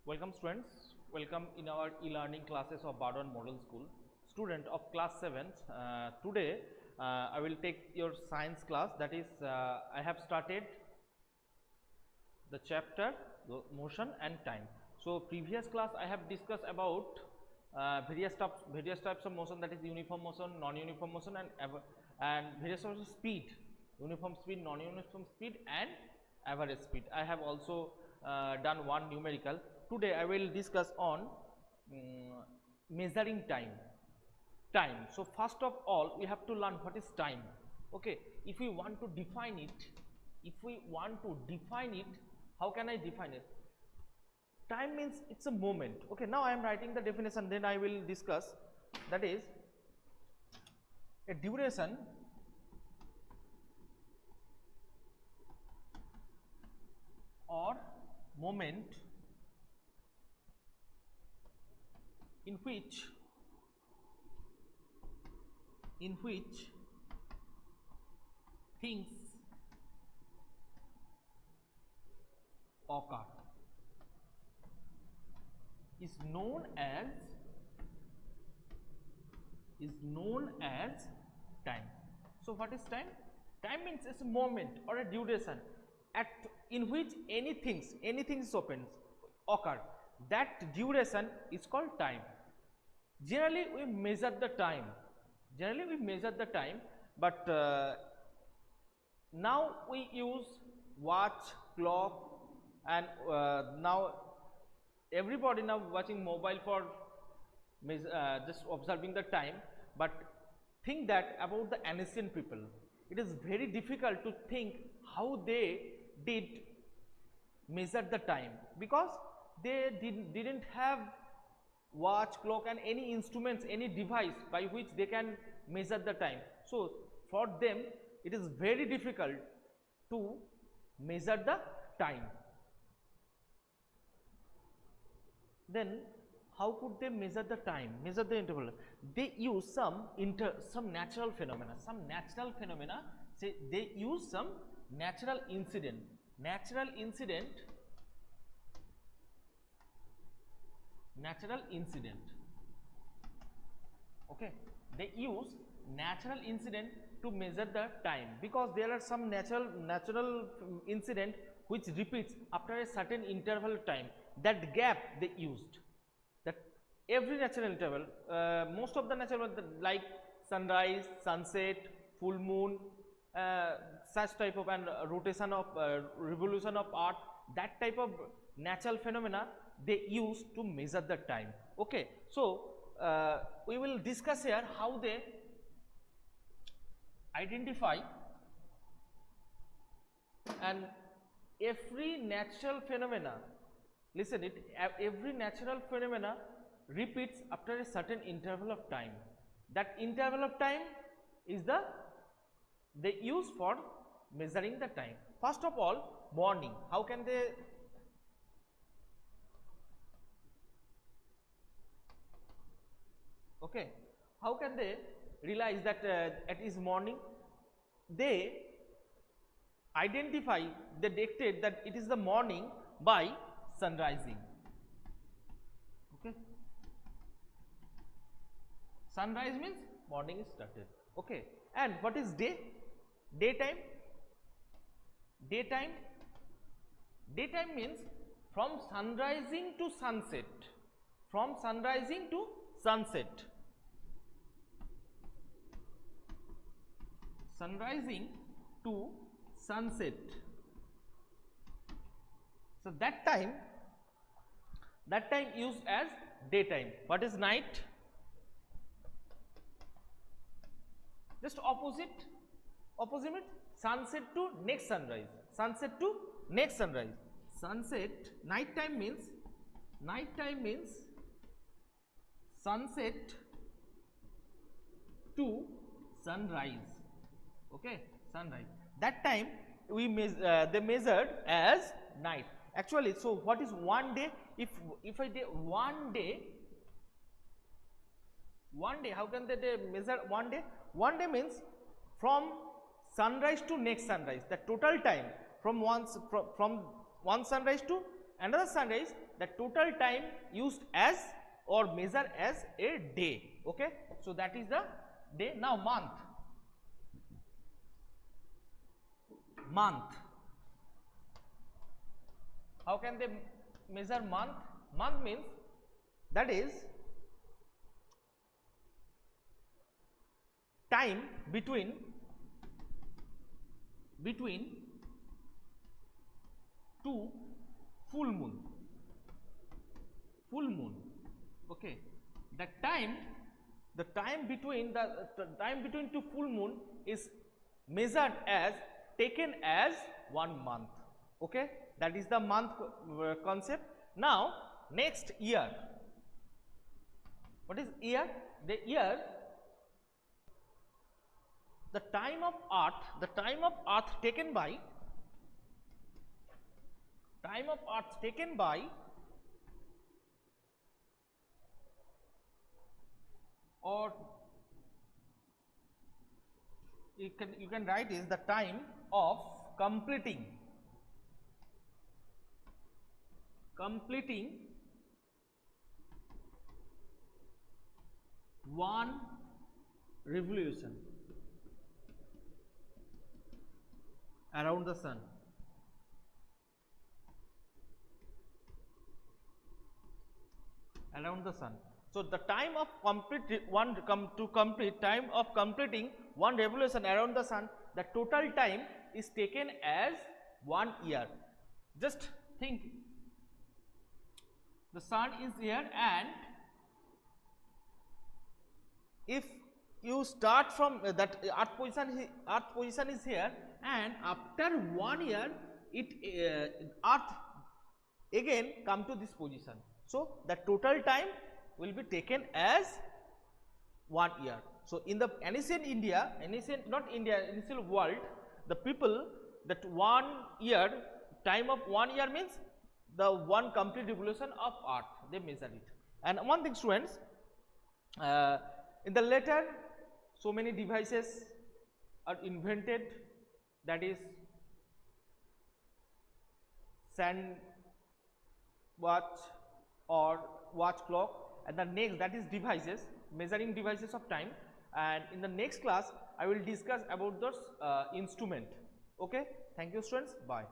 Welcome students, welcome in our e-learning classes of Bardwan Model School. Student of class 7th, today I will take your science class, that is I have started the chapter motion and time. So previous class I have discussed about various types of motion, that is uniform motion, non-uniform motion and various types of speed, uniform speed, non-uniform speed and average speed. I have also done one numerical. Today I will discuss on measuring time. So first of all we have to learn what is time. Okay, if we want to define it, how can I define it? Time means it's a moment. Okay, now I am writing the definition, then I will discuss. That is a duration or moment in which things occur is known as time. So what is time? Time means it's a moment or a duration in which anything is occur. That duration is called time. Generally we measure the time, but now we use watch, clock, and now everybody now watching mobile for just observing the time. But think that about the ancient people, it is very difficult to think how they did measure the time, because they didn't have watch, clock and any instruments, any device by which they can measure the time. So for them it is very difficult to measure the time. Then how could they measure the time, measure the interval? They use some natural phenomena, say they use some natural incident. Okay, they use natural incident to measure the time, because there are some natural incident which repeats after a certain interval of time. That gap they used, that every natural interval, most of the natural like sunrise, sunset, full moon, such type of, and rotation of revolution of earth, that type of natural phenomena they use to measure the time. Okay, so we will discuss here how they identify, and every natural phenomena, listen it, every natural phenomena repeats after a certain interval of time. That interval of time is they use for measuring the time. First of all, morning. How can they? Okay, how can they realize that it is morning? They dictate that it is the morning by sun rising. Okay, sunrise means morning is started. Okay, and what is day? Daytime means from sunrising to sunset, sunrising to sunset. So that time used as daytime. What is night? Just opposite sunset to next sunrise, night time means sunset to sunrise. Okay, sunrise, that time we they measured as night. Actually, so what is one day? If I day one day, how can they measure one day? One day means from sunrise to next sunrise, the total time from one sunrise to another sunrise, the total time used as or measure as a day. Okay, so that is the day. Now month. How can they measure month? Month means, that is time between two full moon. Okay, the time between two full moon is measured as, taken as 1 month. Okay, that is the month concept. Now next, year. What is year? The year, the time of earth taken by or you can write is the time of completing one revolution around the sun. So the time of completing one revolution around the sun, the total time is taken as 1 year. Just think, the sun is here, and if you start from that earth position is here, and after 1 year earth again come to this position. So the total time will be taken as 1 year. So in the ancient world, the people, that 1 year, time of 1 year means the one complete revolution of earth, they measure it. And one thing, students, in the later, so many devices are invented, that is sand watch or watch clock, and the next, that is devices, measuring devices of time. And in the next class I will discuss about those instrument. Okay, thank you students, bye.